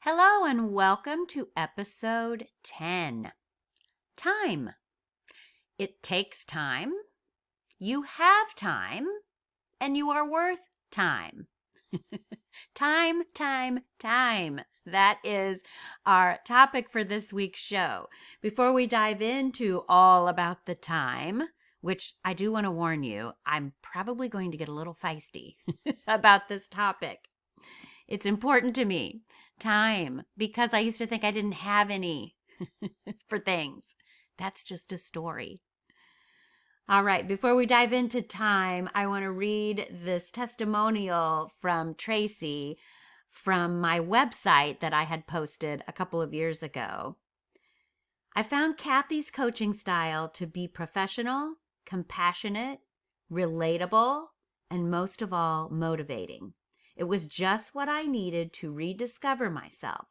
Hello and welcome to episode 10. Time. It takes time. You have time, and you are worth time. Time, time, time. That is our topic for this week's show. Before we dive into all about the time, which I do want to warn you, I'm probably going to get a little feisty about this topic. It's important to me. Time, because I used to think I didn't have any for things. That's just a story. All right, before we dive into time, I want to read this testimonial from Tracy from my website that I had posted a couple of years ago. I found Kathy's coaching style to be professional, compassionate, relatable, and most of all, motivating. It was just what I needed to rediscover myself.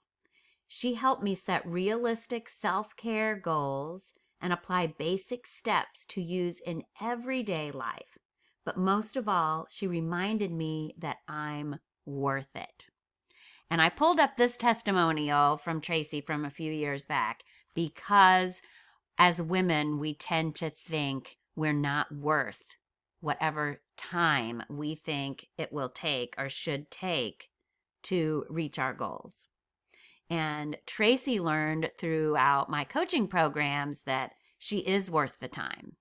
She helped me set realistic self-care goals and apply basic steps to use in everyday life. But most of all, she reminded me that I'm worth it. And I pulled up this testimonial from Tracy from a few years back because as women, we tend to think we're not worth whatever time we think it will take or should take to reach our goals. And Tracy learned throughout my coaching programs that she is worth the time.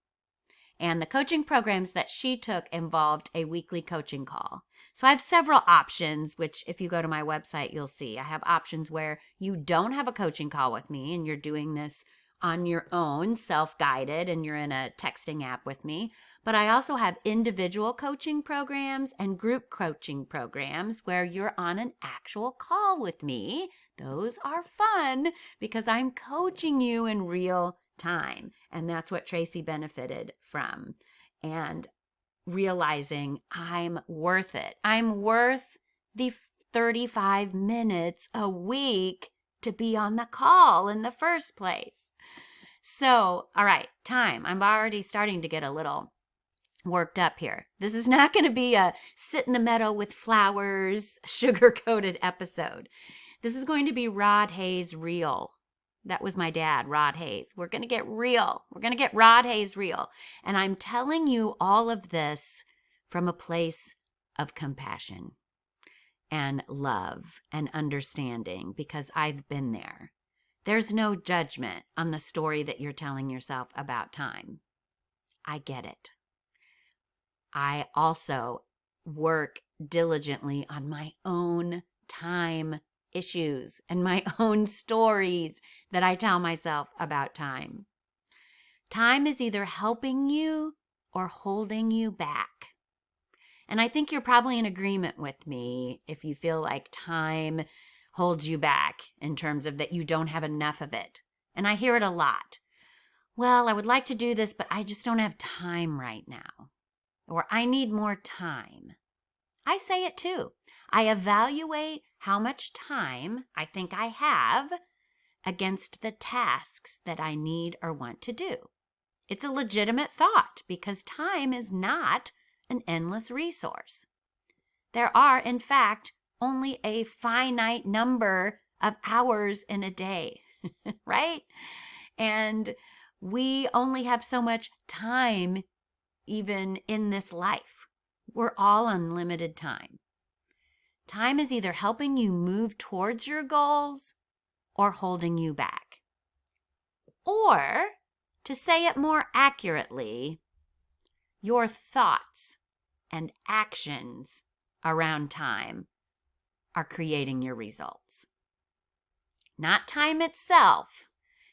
And the coaching programs that she took involved a weekly coaching call. So I have several options, which if you go to my website, you'll see. I have options where you don't have a coaching call with me and you're doing this on your own, self-guided, and you're in a texting app with me. But I also have individual coaching programs and group coaching programs where you're on an actual call with me. Those are fun because I'm coaching you in real time. And that's what Tracy benefited from. And realizing I'm worth it. I'm worth the 35 minutes a week to be on the call in the first place. So, all right, time. I'm already starting to get a little worked up here. This is not going to be a sit in the meadow with flowers, sugar-coated episode. This is going to be Rod Hayes real. That was my dad, Rod Hayes. We're going to get real. We're going to get Rod Hayes real. And I'm telling you all of this from a place of compassion and love and understanding because I've been there. There's no judgment on the story that you're telling yourself about time. I get it. I also work diligently on my own time issues and my own stories that I tell myself about time. Time is either helping you or holding you back. And I think you're probably in agreement with me if you feel like time holds you back in terms of that you don't have enough of it. And I hear it a lot. Well, I would like to do this, but I just don't have time right now. Or I need more time. I say it too. I evaluate how much time I think I have against the tasks that I need or want to do. It's a legitimate thought because time is not an endless resource. There are, in fact, only a finite number of hours in a day, right? And we only have so much time even in this life. We're all unlimited time. Time is either helping you move towards your goals or holding you back. Or, to say it more accurately, your thoughts and actions around time are creating your results. Not time itself.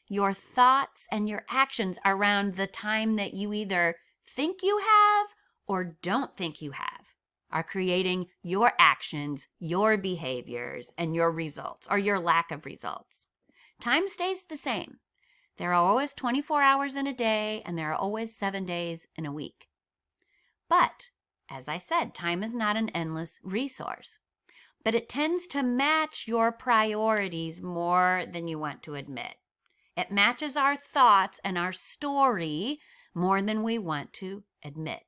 Your thoughts and your actions around the time that you either think you have or don't think you have are creating your actions, your behaviors, and your results or your lack of results. Time stays the same. There are always 24 hours in a day and there are always 7 days in a week. But, as I said, time is not an endless resource. But it tends to match your priorities more than you want to admit. It matches our thoughts and our story more than we want to admit.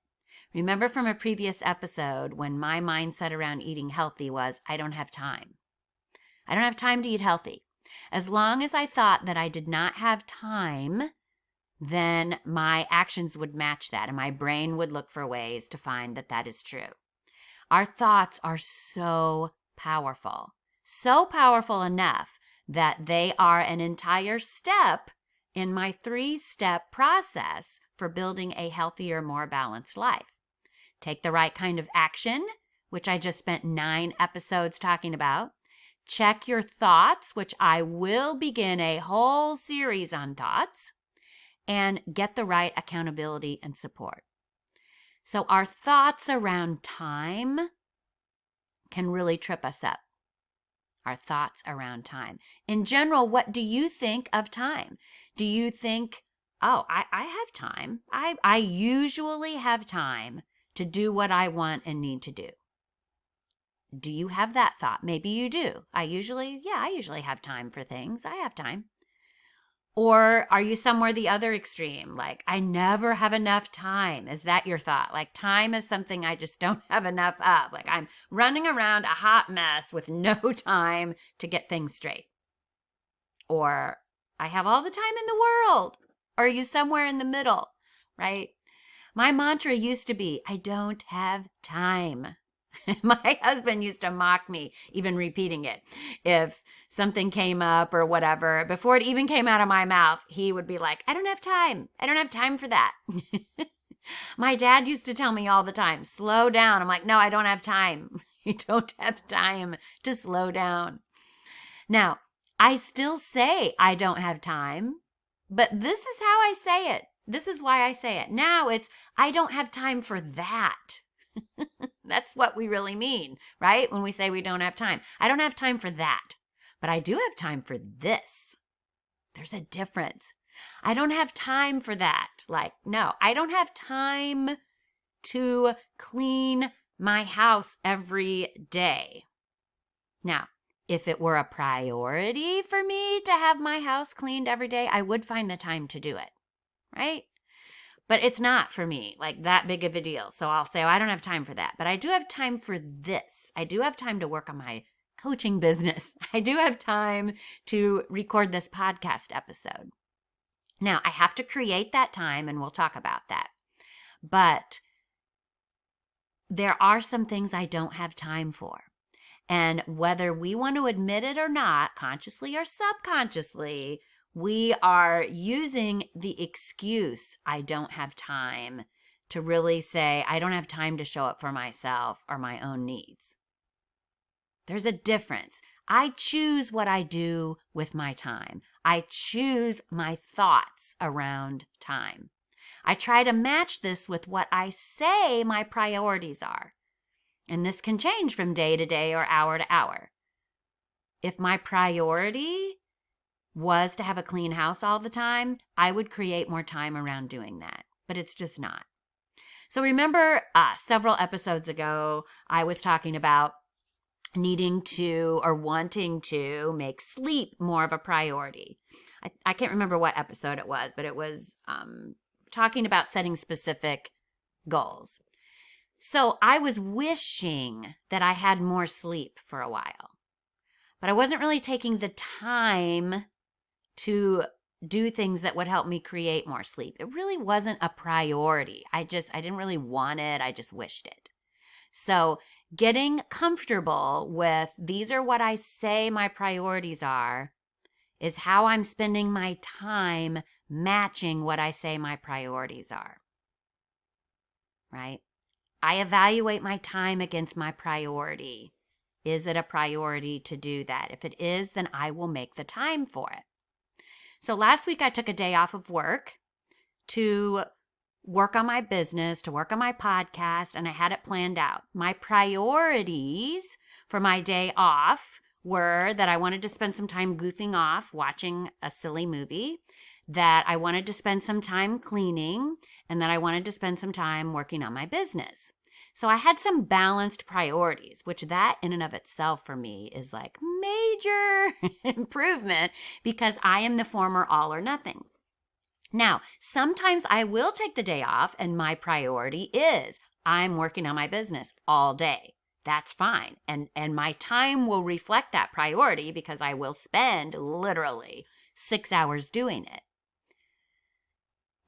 Remember from a previous episode when my mindset around eating healthy was, I don't have time. I don't have time to eat healthy. As long as I thought that I did not have time, then my actions would match that, and my brain would look for ways to find that that is true. Our thoughts are so powerful enough that they are an entire step in my 3-step process for building a healthier, more balanced life. Take the right kind of action, which I just spent 9 episodes talking about. Check your thoughts, which I will begin a whole series on thoughts. And get the right accountability and support. So our thoughts around time can really trip us up. Our thoughts around time. In general, what do you think of time? Do you think, oh, I have time. I usually have time to do what I want and need to do. Do you have that thought? Maybe you do. I usually have time for things. I have time. Or are you somewhere the other extreme? Like, I never have enough time. Is that your thought? Like, time is something I just don't have enough of. Like, I'm running around a hot mess with no time to get things straight. Or I have all the time in the world. Or are you somewhere in the middle, right? My mantra used to be, I don't have time. My husband used to mock me, even repeating it. If something came up or whatever, before it even came out of my mouth, he would be like, I don't have time. I don't have time for that. My dad used to tell me all the time, slow down. I'm like, no, I don't have time. You don't have time to slow down. Now, I still say I don't have time, but this is how I say it. This is why I say it. Now it's, I don't have time for that. That's what we really mean, right? When we say we don't have time. I don't have time for that, but I do have time for this. There's a difference. I don't have time for that. Like, no, I don't have time to clean my house every day. Now, if it were a priority for me to have my house cleaned every day, I would find the time to do it, right? But it's not for me, like that big of a deal. So I'll say, oh, I don't have time for that. But I do have time for this. I do have time to work on my coaching business. I do have time to record this podcast episode. Now, I have to create that time, and we'll talk about that. But there are some things I don't have time for. And whether we want to admit it or not, consciously or subconsciously, we are using the excuse, I don't have time, to really say, I don't have time to show up for myself or my own needs. There's a difference. I choose what I do with my time. I choose my thoughts around time. I try to match this with what I say my priorities are. And this can change from day to day or hour to hour. If my priority was to have a clean house all the time, I would create more time around doing that. But it's just not. So remember several episodes ago, I was talking about needing to or wanting to make sleep more of a priority. I can't remember what episode it was, but it was talking about setting specific goals. So I was wishing that I had more sleep for a while, but I wasn't really taking the time to do things that would help me create more sleep. It really wasn't a priority. I didn't really want it. I just wished it. So getting comfortable with these are what I say my priorities are is how I'm spending my time matching what I say my priorities are. Right? I evaluate my time against my priority. Is it a priority to do that? If it is, then I will make the time for it. So last week I took a day off of work to work on my business, to work on my podcast, and I had it planned out. My priorities for my day off were that I wanted to spend some time goofing off, watching a silly movie, that I wanted to spend some time cleaning, and that I wanted to spend some time working on my business. So I had some balanced priorities, which that in and of itself for me is like major improvement because I am the former all or nothing. Now, sometimes I will take the day off and my priority is I'm working on my business all day. that's fine. And my time will reflect that priority because I will spend literally 6 hours doing it.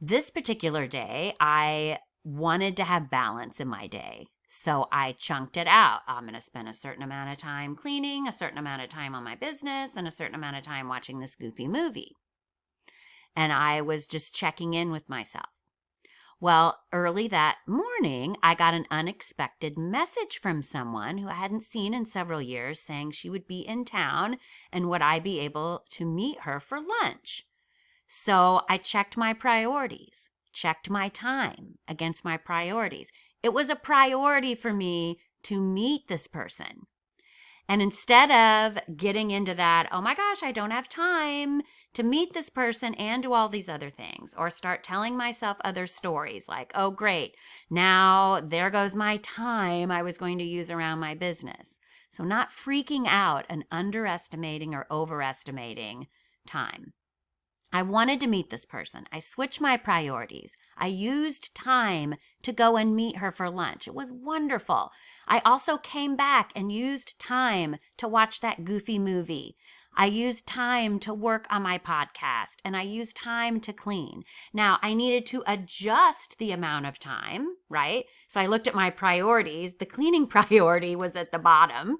This particular day, I wanted to have balance in my day. So I chunked it out. I'm going to spend a certain amount of time cleaning, a certain amount of time on my business, and a certain amount of time watching this goofy movie. And I was just checking in with myself. Well, early that morning, I got an unexpected message from someone who I hadn't seen in several years saying she would be in town and would I be able to meet her for lunch. So I checked my priorities, checked my time against my priorities. It was a priority for me to meet this person. And instead of getting into that, oh my gosh, I don't have time to meet this person and do all these other things, or start telling myself other stories like, oh, great, now there goes my time I was going to use around my business. So not freaking out and underestimating or overestimating time. I wanted to meet this person. I switched my priorities. I used time to go and meet her for lunch. It was wonderful. I also came back and used time to watch that goofy movie. I used time to work on my podcast, and I used time to clean. Now, I needed to adjust the amount of time, right? So I looked at my priorities. The cleaning priority was at the bottom.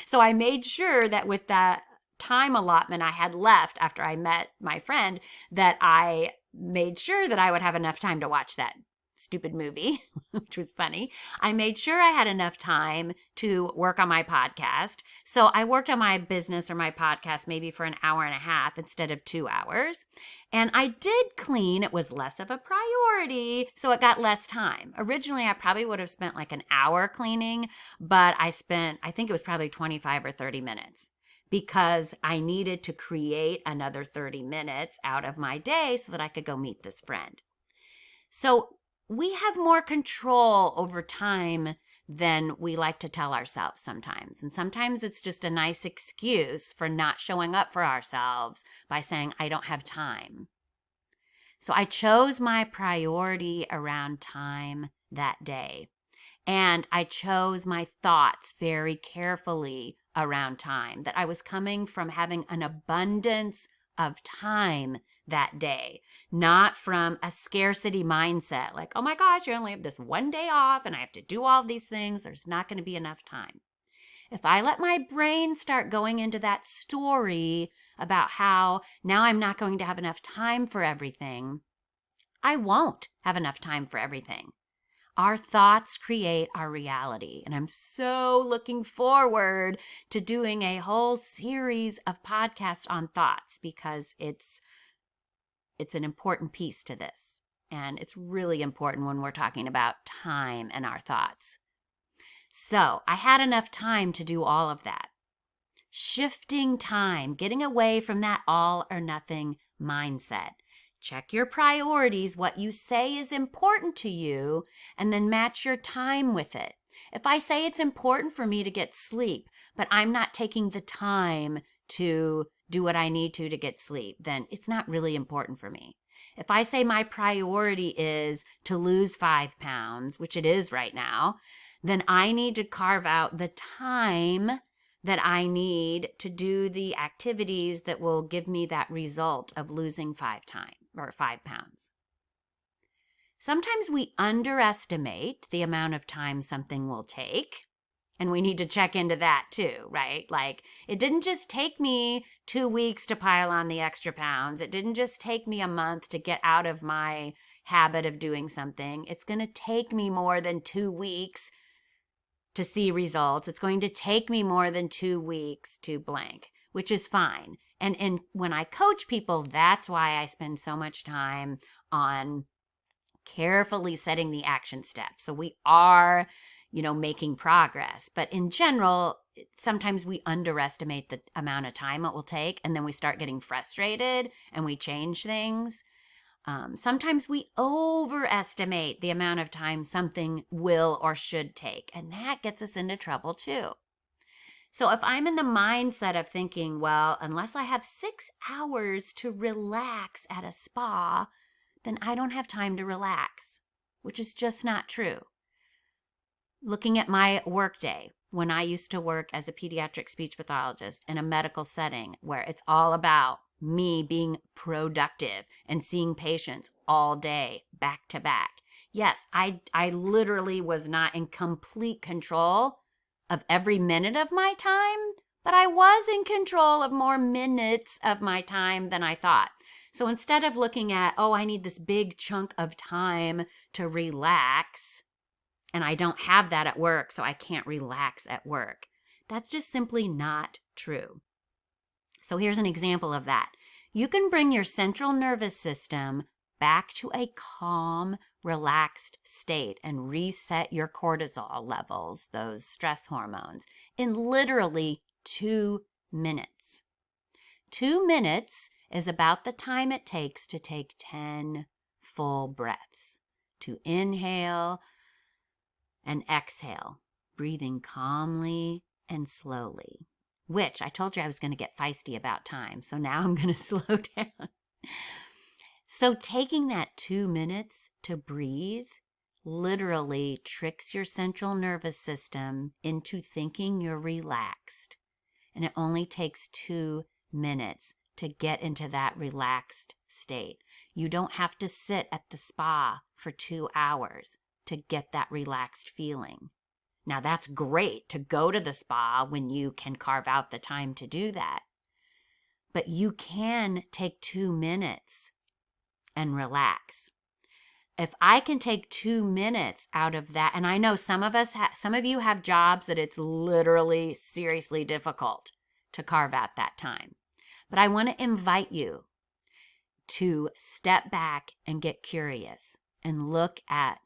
So I made sure that with that time allotment I had left after I met my friend, that I made sure that I would have enough time to watch that stupid movie, which was funny. I made sure I had enough time to work on my podcast. So I worked on my business or my podcast maybe for an hour and a half instead of 2 hours. And I did clean. It was less of a priority, so it got less time. Originally, I probably would have spent like an hour cleaning, but I think it was probably 25 or 30 minutes. Because I needed to create another 30 minutes out of my day so that I could go meet this friend. So we have more control over time than we like to tell ourselves sometimes. And sometimes it's just a nice excuse for not showing up for ourselves by saying, I don't have time. So I chose my priority around time that day. And I chose my thoughts very carefully around time, that I was coming from having an abundance of time that day, not from a scarcity mindset, like, oh my gosh, you only have this one day off and I have to do all of these things. There's not going to be enough time. If I let my brain start going into that story about how now I'm not going to have enough time for everything, I won't have enough time for everything. Our thoughts create our reality. And I'm so looking forward to doing a whole series of podcasts on thoughts because it's an important piece to this. And it's really important when we're talking about time and our thoughts. So I had enough time to do all of that. Shifting time, getting away from that all or nothing mindset. Check your priorities, what you say is important to you, and then match your time with it. If I say it's important for me to get sleep, but I'm not taking the time to do what I need to get sleep, then it's not really important for me. If I say my priority is to lose 5 pounds, which it is right now, then I need to carve out the time that I need to do the activities that will give me that result of losing 5 pounds. Sometimes we underestimate the amount of time something will take, and we need to check into that too, right? Like, it didn't just take me 2 weeks to pile on the extra pounds. It didn't just take me a month to get out of my habit of doing something. It's going to take me more than 2 weeks to see results. It's going to take me more than 2 weeks to blank, which is fine. And when I coach people, that's why I spend so much time on carefully setting the action steps. So we are, making progress. But in general, sometimes we underestimate the amount of time it will take, and then we start getting frustrated and we change things. Sometimes we overestimate the amount of time something will or should take, and that gets us into trouble too. So if I'm in the mindset of thinking, well, unless I have 6 hours to relax at a spa, then I don't have time to relax, which is just not true. looking at my workday when I used to work as a pediatric speech pathologist in a medical setting where it's all about me being productive and seeing patients all day back to back. Yes, I literally was not in complete control of every minute of my time, but I was in control of more minutes of my time than I thought. So instead of looking at, oh, I need this big chunk of time to relax, and I don't have that at work, so I can't relax at work. That's just simply not true. So here's an example of that. You can bring your central nervous system back to a calm, relaxed state and reset your cortisol levels, those stress hormones, in literally 2 minutes. 2 minutes is about the time it takes to take 10 full breaths, to inhale and exhale, breathing calmly and slowly, which I told you I was going to get feisty about time. So now I'm going to slow down. So taking that 2 minutes to breathe literally tricks your central nervous system into thinking you're relaxed. And it only takes 2 minutes to get into that relaxed state. You don't have to sit at the spa for 2 hours to get that relaxed feeling. Now that's great to go to the spa when you can carve out the time to do that. But you can take 2 minutes and relax. If I can take 2 minutes out of that, and I know some of you have jobs that it's literally seriously difficult to carve out that time. But I want to invite you to step back and get curious and look at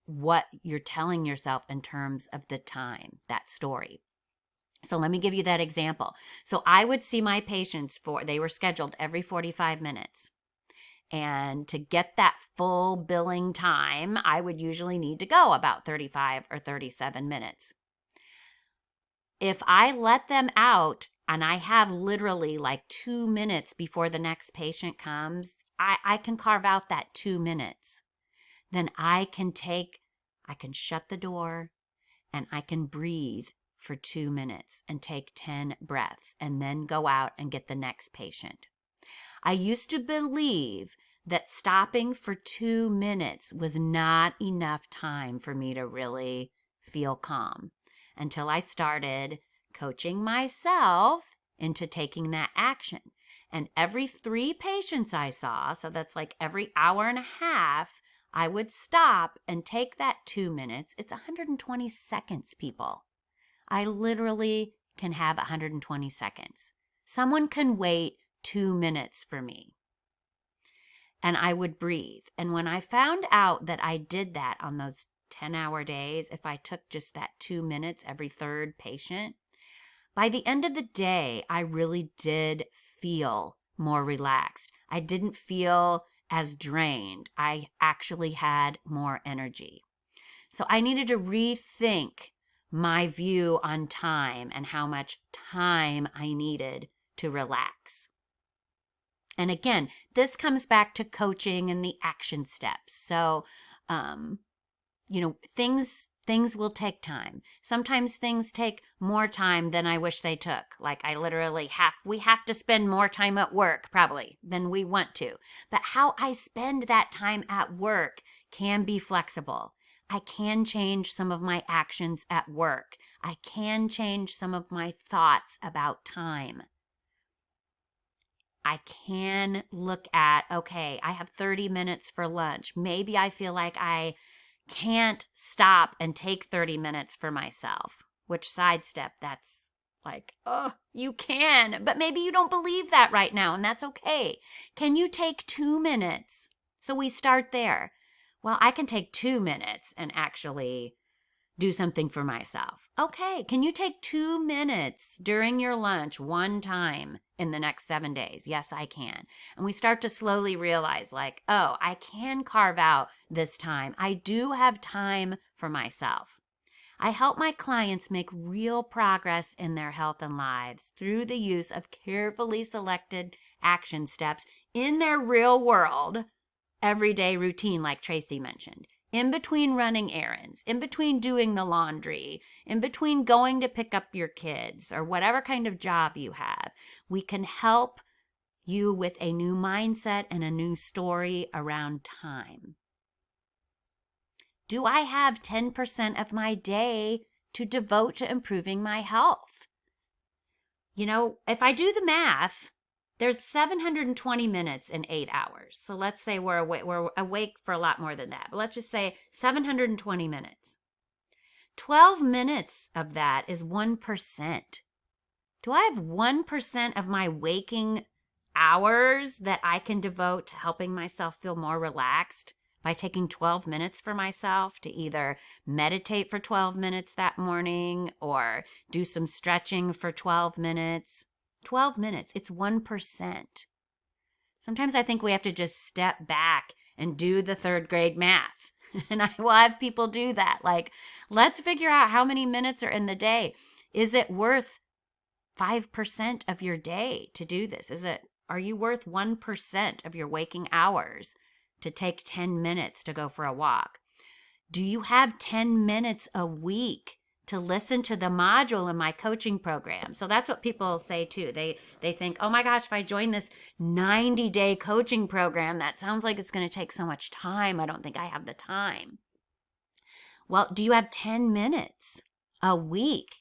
what you're telling yourself in terms of the time, that story. So let me give you that example. So I would see my patients they were scheduled every 45 minutes. And to get that full billing time, I would usually need to go about 35 or 37 minutes. If I let them out and I have literally like 2 minutes before the next patient comes, I can carve out that 2 minutes. Then I can shut the door and I can breathe for 2 minutes and take 10 breaths and then go out and get the next patient. I used to believe that stopping for 2 minutes was not enough time for me to really feel calm until I started coaching myself into taking that action. And every 3 patients I saw, so that's like every hour and a half, I would stop and take that 2 minutes. It's 120 seconds, people. I literally can have 120 seconds. Someone can wait 2 minutes for me. And I would breathe. And when I found out that I did that on those 10-hour days, if I took just that 2 minutes every 3rd patient, by the end of the day, I really did feel more relaxed. I didn't feel as drained. I actually had more energy. So I needed to rethink my view on time and how much time I needed to relax. And again, this comes back to coaching and the action steps. So, things will take time. Sometimes things take more time than I wish they took. Like we have to spend more time at work probably than we want to. But how I spend that time at work can be flexible. I can change some of my actions at work. I can change some of my thoughts about time. I can look at, okay, I have 30 minutes for lunch. Maybe I feel like I can't stop and take 30 minutes for myself, which sidestep, that's like, oh, you can, but maybe you don't believe that right now, and that's okay. Can you take 2 minutes? So we start there. Well, I can take 2 minutes and actually do something for myself. Okay, can you take 2 minutes during your lunch one time in the next 7 days? Yes, I can. And we start to slowly realize like, oh, I can carve out this time. I do have time for myself. I help my clients make real progress in their health and lives through the use of carefully selected action steps in their real world, everyday routine like Tracy mentioned. in between running errands, in between doing the laundry, in between going to pick up your kids or whatever kind of job you have, we can help you with a new mindset and a new story around time. Do I have 10% of my day to devote to improving my health? You know, if I do the math, there's 720 minutes in 8 hours. So let's say we're awake for a lot more than that. But let's just say 720 minutes. 12 minutes of that is 1%. Do I have 1% of my waking hours that I can devote to helping myself feel more relaxed by taking 12 minutes for myself to either meditate for 12 minutes that morning or do some stretching for 12 minutes? 12 minutes, it's 1%. Sometimes I think we have to just step back and do the third grade math. And I will have people do that. Like, let's figure out how many minutes are in the day. Is it worth 5% of your day to do this? Are you worth 1% of your waking hours to take 10 minutes to go for a walk? Do you have 10 minutes a week to listen to the module in my coaching program? So that's what people say too. They think, oh my gosh, if I join this 90-day coaching program, that sounds like it's going to take so much time. I don't think I have the time. Well, do you have 10 minutes a week?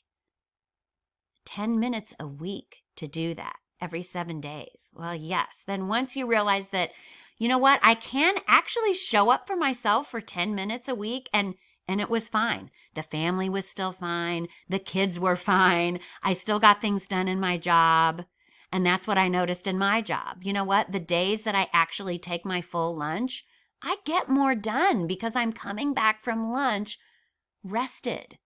10 minutes a week to do that every 7 days? Well, yes. Then once you realize that, you know what, I can actually show up for myself for 10 minutes a week and it was fine. The family was still fine. The kids were fine. I still got things done in my job. And that's what I noticed in my job. You know what? The days that I actually take my full lunch, I get more done because I'm coming back from lunch rested.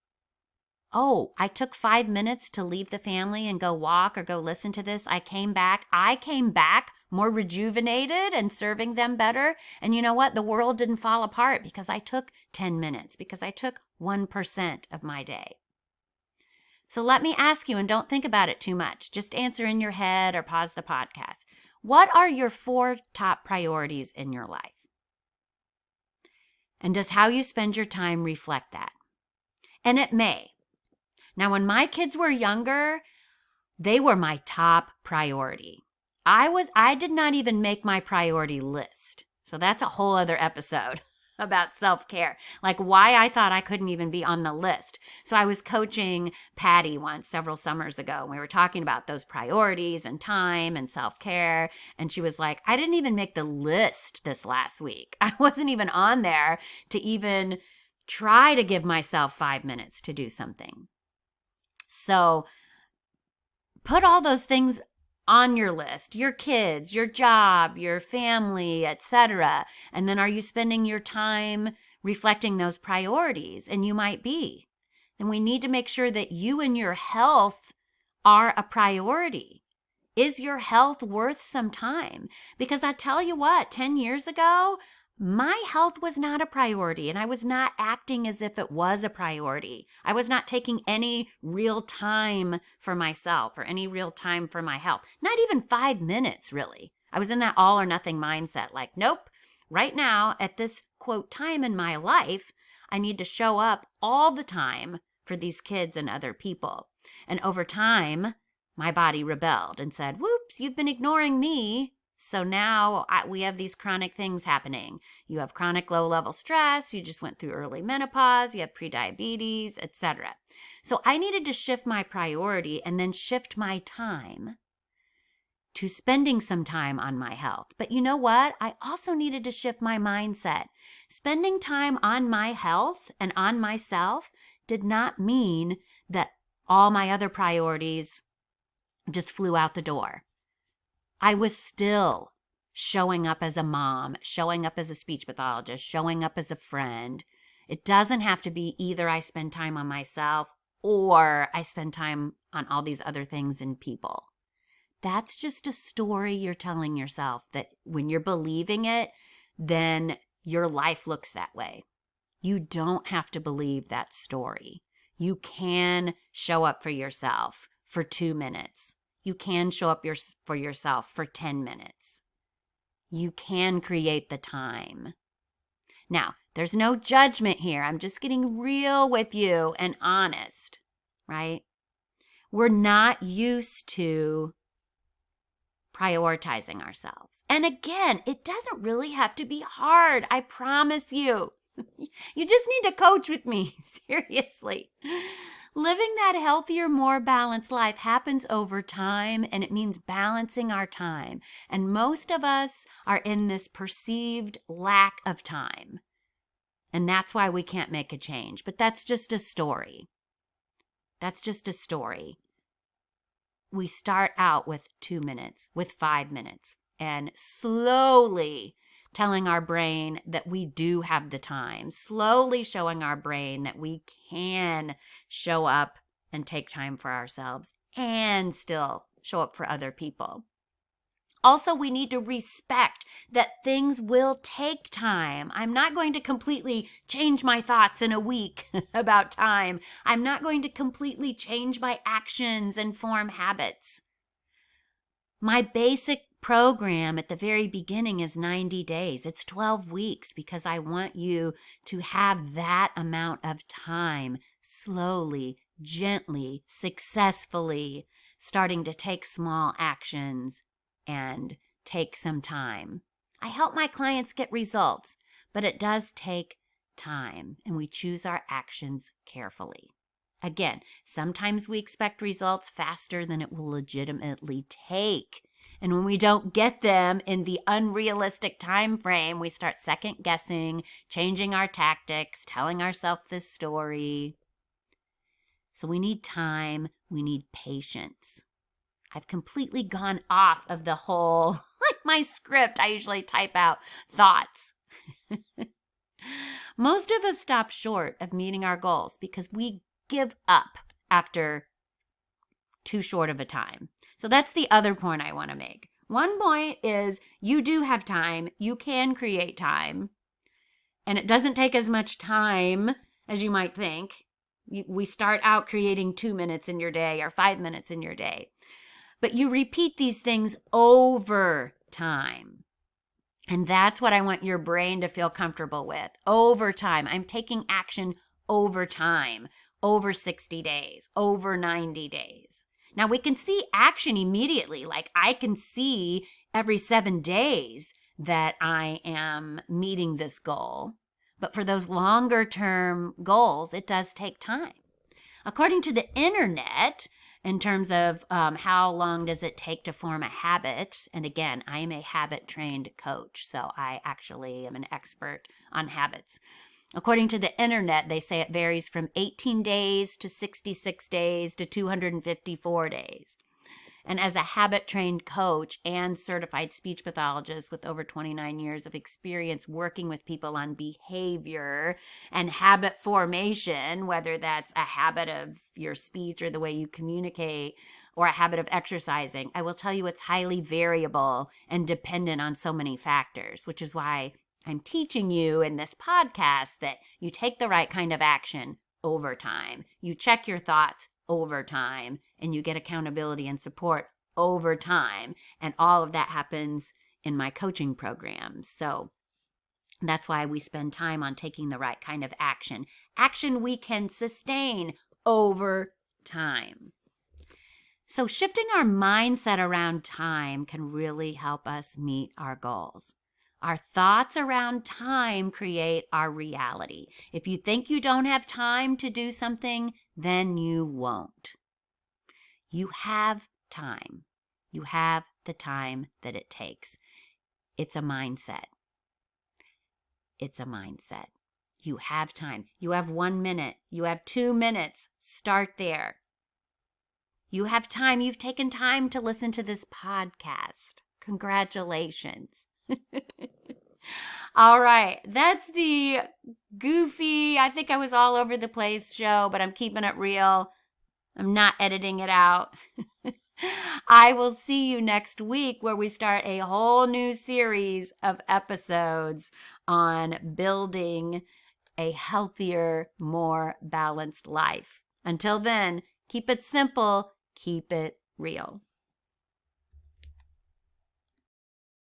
Oh, I took 5 minutes to leave the family and go walk or go listen to this. I came back more rejuvenated and serving them better. And you know what? The world didn't fall apart because I took 10 minutes, because I took 1% of my day. So let me ask you, and don't think about it too much. Just answer in your head or pause the podcast. What are your 4 top priorities in your life? And does how you spend your time reflect that? And it may. Now, when my kids were younger, they were my top priority. I did not even make my priority list. So that's a whole other episode about self-care, like why I thought I couldn't even be on the list. So I was coaching Patty once several summers ago, and we were talking about those priorities and time and self-care. And she was like, I didn't even make the list this last week. I wasn't even on there to even try to give myself 5 minutes to do something. So put all those things on your list, your kids, your job, your family, etc. And then are you spending your time reflecting those priorities? And you might be. And we need to make sure that you and your health are a priority. Is your health worth some time? Because I tell you what, 10 years ago, my health was not a priority, and I was not acting as if it was a priority. I was not taking any real time for myself or any real time for my health. Not even 5 minutes, really. I was in that all or nothing mindset, like, nope, right now at this, quote, time in my life, I need to show up all the time for these kids and other people. And over time, my body rebelled and said, whoops, you've been ignoring me. So now we have these chronic things happening. You have chronic low-level stress. You just went through early menopause. You have prediabetes, etc. So I needed to shift my priority and then shift my time to spending some time on my health. But you know what? I also needed to shift my mindset. Spending time on my health and on myself did not mean that all my other priorities just flew out the door. I was still showing up as a mom, showing up as a speech pathologist, showing up as a friend. It doesn't have to be either I spend time on myself or I spend time on all these other things and people. That's just a story you're telling yourself that when you're believing it, then your life looks that way. You don't have to believe that story. You can show up for yourself for 2 minutes. You can show up for yourself for 10 minutes. You can create the time. Now, There's no judgment here. I'm just getting real with you and honest, right? We're not used to prioritizing ourselves. And again, it doesn't really have to be hard. I promise you. You just need to coach with me. Seriously. Living that healthier, more balanced life happens over time, and it means balancing our time. And most of us are in this perceived lack of time. And that's why we can't make a change. But that's just a story. That's just a story. We start out with 2 minutes, with 5 minutes, and slowly telling our brain that we do have the time, slowly showing our brain that we can show up and take time for ourselves and still show up for other people. Also, we need to respect that things will take time. I'm not going to completely change my thoughts in a week about time. I'm not going to completely change my actions and form habits. My basic program at the very beginning is 90 days. It's 12 weeks because I want you to have that amount of time slowly, gently, successfully, starting to take small actions and take some time. I help my clients get results, but it does take time, and we choose our actions carefully. Again, sometimes we expect results faster than it will legitimately take. And when we don't get them in the unrealistic time frame, we start second guessing, changing our tactics, telling ourselves this story. So we need time, we need patience. I've completely gone off of the whole, like my script, I usually type out thoughts. Most of us stop short of meeting our goals because we give up after too short of a time. So that's the other point I want to make. One point is you do have time. You can create time. And it doesn't take as much time as you might think. We start out creating 2 minutes in your day or 5 minutes in your day. But you repeat these things over time. And that's what I want your brain to feel comfortable with. Over time. I'm taking action over time. Over 60 days. Over 90 days. Now we can see action immediately. Like I can see every 7 days that I am meeting this goal. But for those longer term goals, it does take time. According to the internet, in terms of how long does it take to form a habit, and again, I am a habit-trained coach, so I actually am an expert on habits. According to the internet, they say it varies from 18 days to 66 days to 254 days. And as a habit-trained coach and certified speech pathologist with over 29 years of experience working with people on behavior and habit formation, whether that's a habit of your speech or the way you communicate or a habit of exercising, I will tell you it's highly variable and dependent on so many factors, which is why I'm teaching you in this podcast that you take the right kind of action over time. You check your thoughts over time, and you get accountability and support over time. And all of that happens in my coaching programs. So that's why we spend time on taking the right kind of action. Action we can sustain over time. So shifting our mindset around time can really help us meet our goals. Our thoughts around time create our reality. If you think you don't have time to do something, then you won't. You have time. You have the time that it takes. It's a mindset. It's a mindset. You have time. You have 1 minute. You have 2 minutes. Start there. You have time. You've taken time to listen to this podcast. Congratulations. All right. That's the goofy, I think I was all over the place show, but I'm keeping it real. I'm not editing it out. I will see you next week where we start a whole new series of episodes on building a healthier, more balanced life. Until then, keep it simple, keep it real.